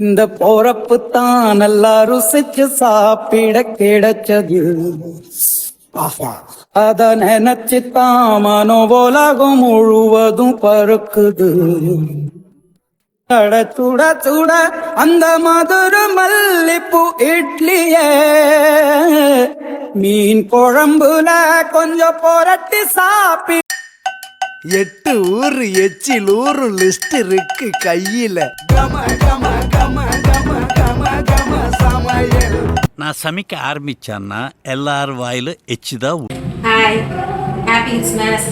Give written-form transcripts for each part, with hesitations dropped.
இந்த போறப்பு தான் நல்லா ருசிச்சு சாப்பிட கிடைச்சது. அத நினைச்சுத்தான் மனோபோலகம் முழுவதும் பருக்குது. சுட சுட சுட அந்த மதுர மல்லிப்பூ இட்லியே மீன் குழம்புல கொஞ்சம் புரட்டி சாப்பி. 8 ஊரு எச்சில் ஊரு லிஸ்ட் இருக்கு கையில. நான் சமைக்க ஆரம்பிச்சேன்னா எல்லாரும் வாயிலும் எச்சுதான். Hi, happy Christmas.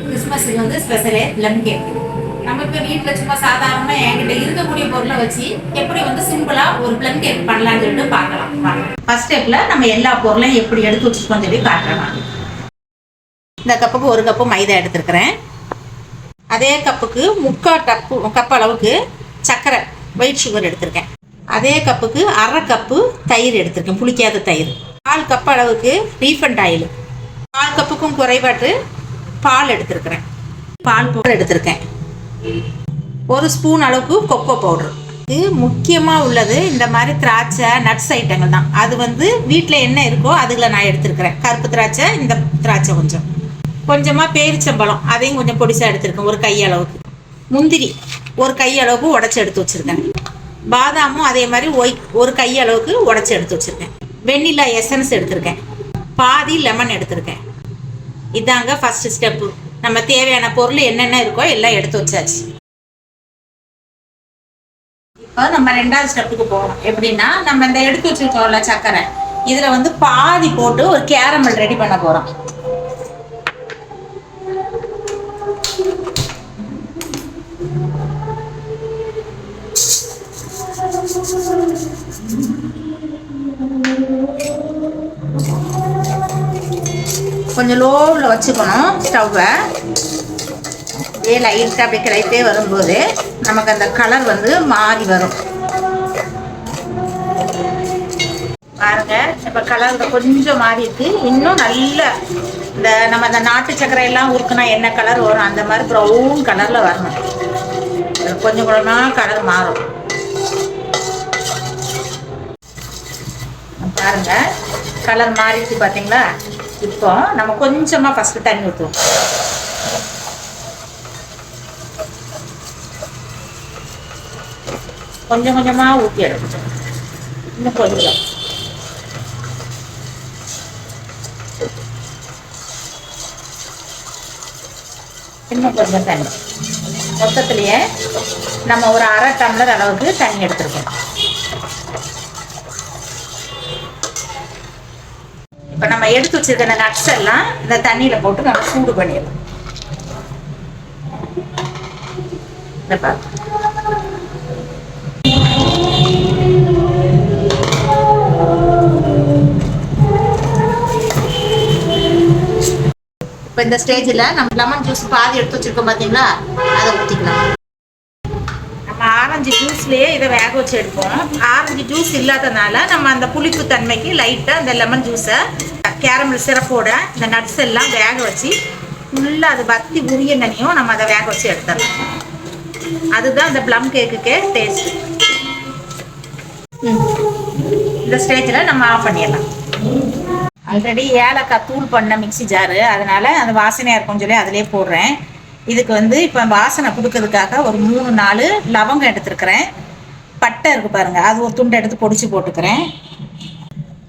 கிறிஸ்மஸுக்கு வந்து ஸ்பெஷலே ப்ளம் கேக். நம்ம இப்போ வீட்டில் சும்மா சாதாரணமாக என்கிட்ட இருக்கக்கூடிய பொருளை வச்சு எப்படி வந்து சிம்பிளாக ஒரு ப்ளம் கேக் பண்ணலான்னு சொல்லிட்டு பார்க்கலாம். ஃபர்ஸ்ட் ஸ்டெப்பில் நம்ம எல்லா பொருளையும் எப்படி எடுத்து வச்சுருக்கோம்னு சொல்லி காட்டுறேன். இந்த கப்புக்கு 1 கப்பு மைதா எடுத்துருக்கிறேன். அதே கப்புக்கு 3/4 கப் அளவுக்கு சர்க்கரை ஒயிட் சுகர் எடுத்திருக்கேன். அதே கப்புக்கு 1/2 கப்பு தயிர் எடுத்திருக்கேன், புளிக்காத தயிர். 4 கப் அளவுக்கு ரீஃபண்ட் ஆயில். 4 கப்புக்கும் குறைபாட்டு பால் எடுத்திருக்கிறேன். பால் பவுடர் எடுத்திருக்கேன். 1 ஸ்பூன் அளவுக்கு கொக்கோ பவுடர். இது முக்கியமாக உள்ளது இந்த மாதிரி திராட்சை நட்ஸ் ஐட்டங்கள் தான். அது வந்து வீட்டில் என்ன இருக்கோ அதுல நான் எடுத்திருக்கிறேன். கருப்பு திராட்சை, இந்த திராட்சை கொஞ்சமாக பேரிச்சம்பழம், அதையும் கொஞ்சம் பொடிசாக எடுத்திருக்கேன், 1 கை அளவுக்கு. முந்திரி 1 கை அளவுக்கு உடச்சி எடுத்து வச்சுருக்கேன். பாதாமும் அதே மாதிரி 1 கை அளவுக்கு உடச்சி எடுத்து வச்சுருக்கேன். வெண்ணிலா எசன்ஸ் எடுத்திருக்கேன். பாதி லெமன் எடுத்திருக்கேன். இதாங்க ஃபஸ்ட்டு ஸ்டெப்பு. நம்ம தேவையான பொருள் என்னென்ன இருக்கோ எல்லாம் எடுத்து வச்சாச்சு. இப்போ நம்ம 2வது ஸ்டெப்புக்கு போகணும். எப்படின்னா, நம்ம இந்த எடுத்து வச்சுருக்கோம்ல சர்க்கரை, இதில் வந்து பாதி போட்டு ஒரு கேரமல் ரெடி பண்ண போகிறோம். கொஞ்சம் லோவில் வச்சுக்கணும் ஸ்டவ்வை. லைட்டாக அப்படி கிளறிட்டே வரும்போது நமக்கு அந்த கலர் வந்து மாறி வரும். பாருங்க, இப்போ கலர் கொஞ்சம் மாறி இருக்கு. இன்னும் நல்ல நம்ம இந்த நாட்டு சர்க்கரை எல்லாம் உருக்குனா என்ன கலர் வரும், அந்த மாதிரி ப்ரௌன் கலரில் வரணும். கொஞ்சம் கொஞ்சமாக கலர் மாறும். பாருங்க, கலர் மாறிடுச்சு பார்த்தீங்களா. இப்போ நம்ம கொஞ்சமாக ஃபஸ்ட்டு தண்ணி ஊற்றுவோம். கொஞ்சம் கொஞ்சமாக ஊற்றி எடுக்கணும். இன்னும் கொஞ்சம். இன்னும் கொஞ்சம் தண்ணி. மொத்தத்துலேயே நம்ம ஒரு 1/2 டம்ளர் அளவுக்கு தண்ணி எடுத்துருக்கோம். இப்போ நம்ம எடுத்து வச்சிருக்க இந்த நட்ஸ் எல்லாம் இந்த தண்ணியில் போட்டு நம்ம சூடு பண்ணிடலாம். இப்போ இந்த ஸ்டேஜில் நம்ம லெமன் ஜூஸ் பாதி எடுத்து வச்சிருக்கோம் பார்த்தீங்களா, அதை ஊற்றிக்கலாம். நம்ம ஆரஞ்சு ஜூஸ்லேயே இதை வேக வச்சு எடுப்போம். ஆரஞ்சு ஜூஸ் இல்லாதனால நம்ம அந்த புளிப்பு தன்மைக்கு லைட்டாக இந்த லெமன் ஜூஸை கேரமல் சிரப்போட இந்த நட்ஸ் எல்லாம் வேக வச்சு ஃபுல்லாக அது வத்தி உரிய நனியும் நம்ம அதை வேக வச்சு எடுத்துடலாம். அதுதான் இந்த ப்ளம் கேக்குக்கே டேஸ்ட்டு. இந்த ஸ்டேஜில் நம்ம ஆஃப் பண்ணிடலாம். ஆல்ரெடி ஏலக்காய் தூள் பண்ண மிக்சி ஜாரு, அதனால் அந்த வாசனையாக இருக்கும்னு சொல்லி அதிலே போடுறேன். இதுக்கு வந்து இப்போ வாசனை கொடுக்கறதுக்காக ஒரு 3-4 லவங்கம் எடுத்துருக்கிறேன். பட்டை இருக்குது பாருங்கள், அது ஒரு துண்டை எடுத்து பொடிச்சு போட்டுக்கிறேன்.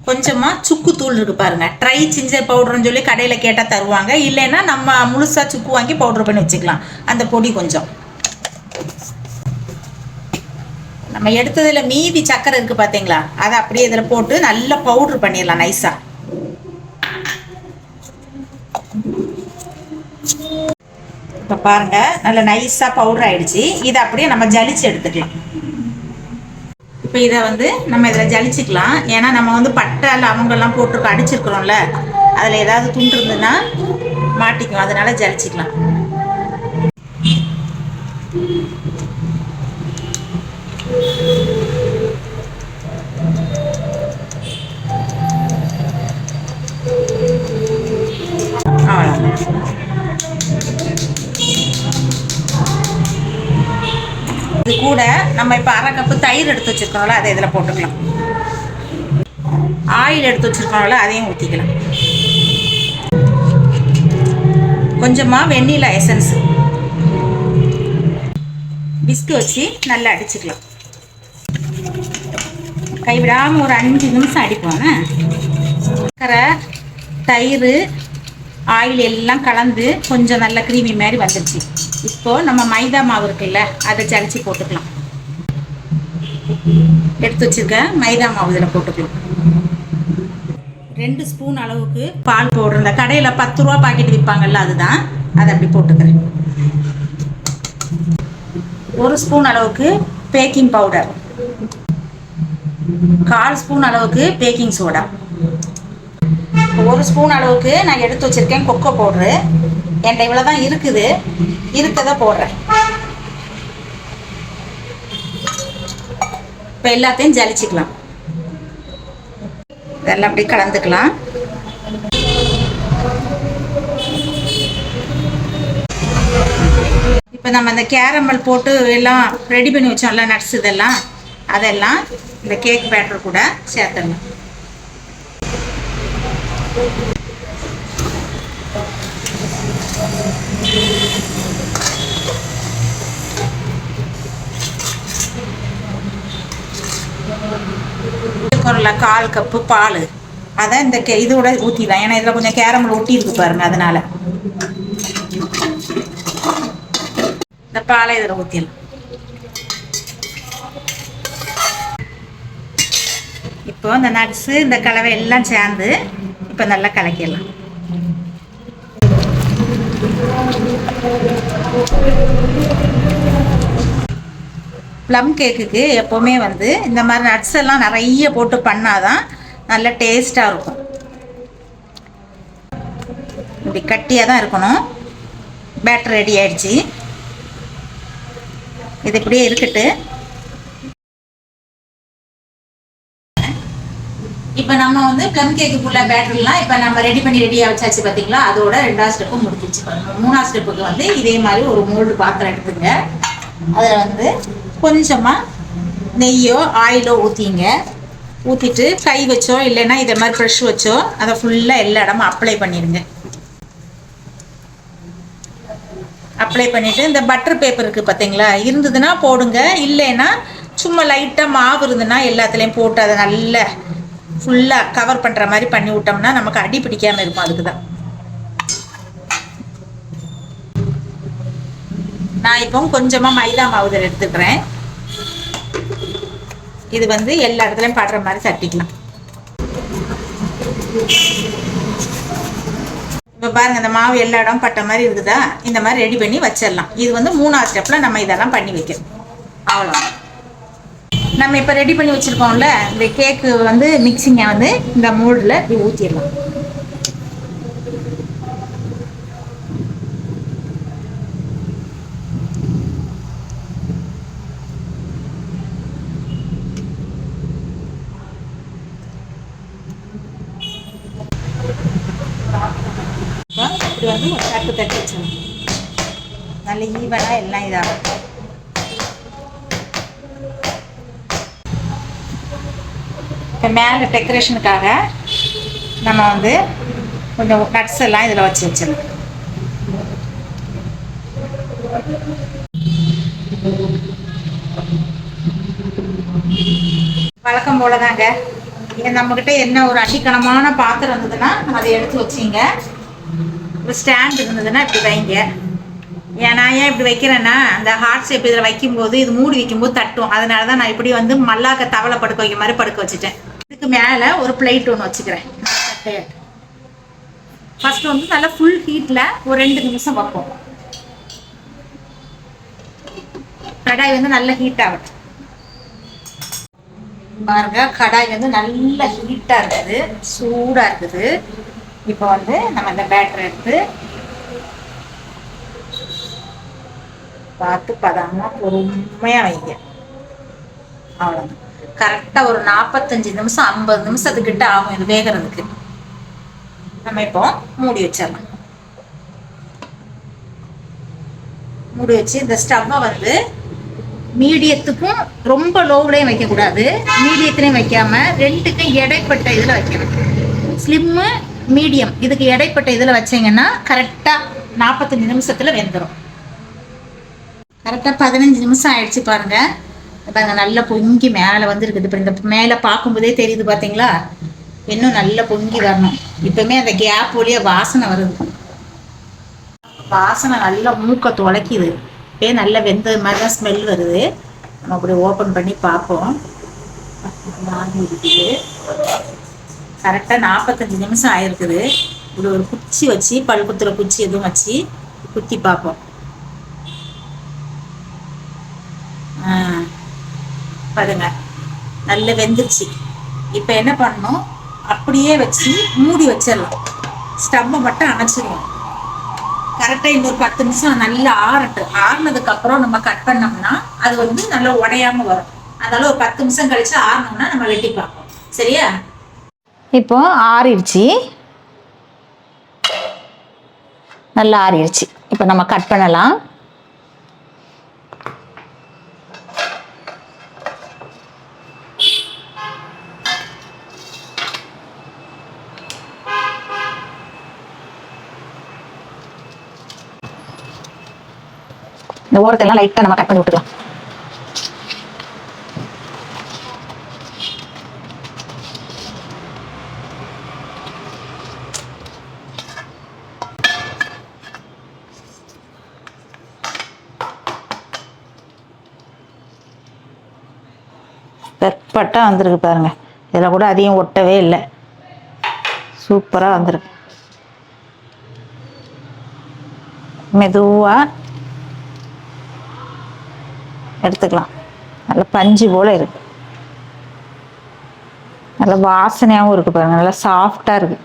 கொஞ்சமாக சுக்கு தூள் இருக்குது பாருங்கள், ட்ரை ஜிஞ்சர் பவுடர்னு சொல்லி கடையில் கேட்டால் தருவாங்க. இல்லைன்னா நம்ம முழுசாக சுக்கு வாங்கி பவுட்ரு பண்ணி வச்சுக்கலாம். அந்த பொடி கொஞ்சம். நம்ம எடுத்ததில் மீதி சக்கரை இருக்குது பார்த்தீங்களா, அதை அப்படியே இதில் போட்டு நல்லா பவுட்ரு பண்ணிடலாம் நைஸாக. இப்போ பாருங்கள், நல்லா நைஸாக பவுடர் ஆகிடுச்சு. இதை அப்படியே நம்ம ஜலிச்சு எடுத்துக்கலாம். இப்போ இதை வந்து நம்ம இதில் ஜலிச்சுக்கலாம். ஏன்னா நம்ம வந்து பட்டை லவங்கெல்லாம் போட்டு அடிச்சிருக்கிறோம்ல, அதில் ஏதாவது துண்டு இருந்ததுன்னா மாட்டிக்கும், அதனால ஜலிச்சுக்கலாம். இது கூட நம்ம இப்போ அரை கப்பு தயிர் எடுத்து வச்சுருக்கோம்ல அதை இதில் போட்டுக்கலாம். ஆயில் எடுத்து வச்சுருக்கோம்ல அதையும் ஊற்றிக்கலாம். கொஞ்சமாக வெண்ணிலா எசன்ஸ் விஸ்கு வச்சு நல்லா அடிச்சுக்கலாம். கைவிடாமல் ஒரு 5 நிமிஷம் அடிப்போங்க. சர்க்கரை, தயிர், ஆயில் எல்லாம் கலந்து கொஞ்சம் நல்ல க்ரீமி மாதிரி வந்துடுச்சு. இப்போது நம்ம மைதா மாவு இருக்குல்ல அதை ஜலிச்சு போட்டுக்கலாம். எடுத்து வச்சுருக்க மைதா மாவு இதில் போட்டுக்கலாம். 2 ஸ்பூன் அளவுக்கு பால் பவுடர், இந்த கடையில் 10 ரூபா பாக்கெட் விற்பாங்கல்ல அதுதான், அதை அப்படி போட்டுக்கிறேன். 1 ஸ்பூன் அளவுக்கு பேக்கிங் பவுடர், 1/4 ஸ்பூன் அளவுக்கு பேக்கிங் சோடா, 1 ஸ்பூன் அளவுக்கு நான் எடுத்து வச்சுருக்கேன் கொக்கோ பவுட்ரு. என்கிட்ட இவ்வளோ தான் இருக்குது, இருக்கதை போடுறேன். இப்போ எல்லாத்தையும் ஜலிச்சுக்கலாம். இதெல்லாம் அப்படி கலந்துக்கலாம். இப்போ நம்ம இந்த கேரமல் போட்டு எல்லாம் ரெடி பண்ணி வச்சோம்ல நட்ஸ் இதெல்லாம், அதெல்லாம் இந்த கேக் பேட்டர் கூட சேர்த்துடணும். ஒரு 1/4 கப்பு பால் அதை இந்த இதோட ஊற்றிடலாம். ஏன்னா இதில் கொஞ்சம் கேரமல் ஒட்டி இருக்கு பாருங்க, அதனால இந்த பாலை இதில் ஊற்றிடலாம். இப்போ இந்த நட்ஸு இந்த கலவை எல்லாம் சேர்ந்து இப்போ நல்லா கலக்கிடலாம். ப்ளம் கேக்குக்கு எப்போவுமே வந்து இந்த மாதிரி நட்ஸ் எல்லாம் நிறைய போட்டு பண்ணாதான் நல்ல டேஸ்ட்டாக இருக்கும். இப்படி கட்டியாக தான் இருக்கணும். பேட்டர் ரெடி ஆயிடுச்சு. இது இப்படியே இருக்கட்டு. இப்போ நம்ம வந்து ப்ளம் கேக்குக்குள்ள பேட்டர்லாம் இப்போ நம்ம ரெடி வச்சாச்சு பார்த்தீங்களா. அதோட 2வது ஸ்டெப்பு முடிஞ்சிச்சு. 3வது ஸ்டெப்புக்கு வந்து இதே மாதிரி ஒரு மோல்டு பாத்திரம் எடுத்துங்க. அதில் வந்து கொஞ்சமாக நெய்யோ ஆயிலோ ஊற்றிங்க. ஊற்றிட்டு கை வச்சோ இல்லைன்னா இதை மாதிரி ப்ரெஷ் வச்சோ அதை ஃபுல்லாக எல்லா இடமும் அப்ளை பண்ணிடுங்க. அப்ளை பண்ணிவிட்டு இந்த பட்டர் பேப்பர் இருக்குது பார்த்தீங்களா, இருந்ததுன்னா போடுங்க. இல்லைன்னா சும்மா லைட்டாக மாவு இருந்ததுன்னா எல்லாத்துலேயும் போட்டு அதை நல்லா ஃபுல்லாக கவர் பண்ணுற மாதிரி பண்ணி விட்டோம்னா நமக்கு அடி பிடிக்காமல் இருக்கும். அதுக்கு தான் நான் இப்போ கொஞ்சமாக மைதா மாவு எடுத்துக்கிறேன். இது வந்து எல்லா இடத்துலையும் படுற மாதிரி தட்டிக்கலாம். இப்போ பாருங்க, இந்த மாவு எல்லா இடம் பட்ட மாதிரி இருக்குதா. இந்த மாதிரி ரெடி பண்ணி வச்சிடலாம். இது வந்து 3வது ஸ்டெப்பில் நம்ம இதெல்லாம் பண்ணி வைக்கணும். அவ்வளோ நம்ம இப்போ ரெடி பண்ணி வச்சுருக்கோம்ல இந்த கேக்கு வந்து மிக்சிங்கை வந்து இந்த மோல்டில் இப்படி ஊற்றிடலாம். இப்படி வந்து ஒரு தட்டு வச்சிடணும். நல்ல ஈவனாக எல்லாம் இதாகும். இப்போ மேலே டெக்கரேஷனுக்காக நம்ம வந்து கொஞ்சம் நட்ஸ் எல்லாம் இதில் வச்சிடலாம். வழக்கம் போல தாங்க. நம்மக்கிட்ட என்ன ஒரு அடிக்கணமான பாத்திரம் இருந்ததுன்னா அதை எடுத்து வச்சிங்க. ஒரு ஸ்டாண்ட் இருந்ததுன்னா இப்படி வைங்க. நான் ஏன் இப்படி வைக்கிறேன்னா அந்த ஹார்ட் ஷேப் இதில் வைக்கும்போது இது மூடி வைக்கும்போது தட்டும். அதனால தான் நான் இப்படி வந்து மல்லாக்க தவளை படுக்க வைக்க மாதிரி படுக்க வச்சுட்டேன். இதுக்கு மேலே ஒரு பிளேட் ஒன்று வச்சுக்கிறேன். ஃபர்ஸ்ட் வந்து நல்லா ஃபுல் ஹீட்டில் ஒரு 2 நிமிஷம் வைப்போம். கடாய் வந்து நல்ல ஹீட் ஆகட்டும். பாருங்க, கடாய் வந்து நல்ல ஹீட்டாக இருக்குது, சூடாக இருக்குது. இப்போ வந்து நம்ம இந்த பேட்டர் எடுத்து பார்த்து பதாம பொறுமையாக வைங்க. அவ்வளோதான். கரெக்டாக ஒரு 45 நிமிஷம் 50 நிமிஷத்துக்கிட்ட ஆகும் இது வேகிறதுக்கு. நம்ம இப்போ மூடி வச்சிடலாம். மூடி வச்சு இந்த ஸ்டவ்வை வந்து மீடியத்துக்கும் ரொம்ப லோவுலையும் வைக்கக்கூடாது, மீடியத்துலையும் வைக்காம ரெண்டுக்கும் இடைப்பட்ட இதில் வைக்கணும். ஸ்லிம்மு மீடியம் இதுக்கு இடைப்பட்ட இதில் வச்சிங்கன்னா கரெக்டாக 45 நிமிஷத்தில் வெந்துடும். கரெக்டாக 15 நிமிஷம் ஆயிடுச்சு பாருங்கள். பாருங்க நல்லா பொங்கி மேலே வந்துருக்குது. இப்போ இந்த மேலே பார்க்கும்போதே தெரியுது பார்த்தீங்களா? இன்னும் நல்லா பொங்கி வரணும். இப்போவுமே அந்த கேப் வழியாக வாசனை வருது. வாசனை நல்லா மூக்க துளைக்குது. இப்போ நல்லா வெந்தது மாதிரி தான் ஸ்மெல் வருது. நம்ம அப்படி ஓப்பன் பண்ணி பார்ப்போம். இருக்குது கரெக்டாக 45 நிமிஷம் ஆயிருக்குது. இப்படி ஒரு குச்சி வச்சு பல் குத்துற குச்சி எதுவும் வச்சு குத்தி பார்ப்போம். பாருங்க நல்லா வெந்துருச்சு. இப்போ என்ன பண்ணணும், அப்படியே வச்சு மூடி வச்சிடலாம். ஸ்டவ்வை மட்டும் அணைச்சிடுவோம். கரெக்டாக இன்னொரு 10 நிமிஷம் நல்லா ஆறட்டும். ஆறுனதுக்கப்புறம் நம்ம கட் பண்ணோம்னா அது வந்து நல்லா உடையாமல் வரும். அதனால ஒரு 10 நிமிஷம் கழிச்சு ஆறணும்னா நம்ம வெட்டி பார்ப்போம். சரியா? இப்போ ஆறிடுச்சு, நல்லா ஆறிடுச்சு. இப்போ நம்ம கட் பண்ணலாம். இந்த ஓரத்தெல்லாம் லைட்டாக நம்ம கட் பண்ணி விட்டுக்கலாம். பெர்ஃபெக்டாக வந்திருக்கு பாருங்க. இதில் கூட அதிகம் ஒட்டவே இல்லை. சூப்பராக வந்திருக்கு. மெதுவாக எடுத்துக்கலாம். நல்லா பஞ்சு போல் இருக்கு. நல்லா வாசனையாகவும் இருக்குது பாருங்க. நல்லா சாஃப்டாக இருக்கு.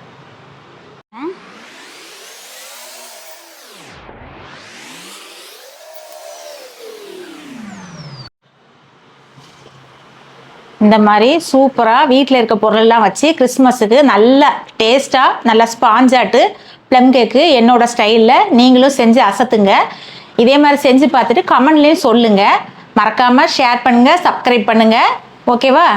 இந்த மாதிரி சூப்பராக வீட்டில் இருக்க பொருளெல்லாம் வச்சு கிறிஸ்மஸுக்கு நல்ல டேஸ்ட்டாக நல்லா ஸ்பாஞ்சாட்டு ப்ளம் கேக்கு என்னோட ஸ்டைலில் நீங்களும் செஞ்சு அசத்துங்க. இதே மாதிரி செஞ்சு பார்த்துட்டு கமெண்ட்லேயும் சொல்லுங்கள். மறக்காமல் ஷேர் பண்ணுங்கள், சப்ஸ்கிரைப் பண்ணுங்கள். ஓகேவா?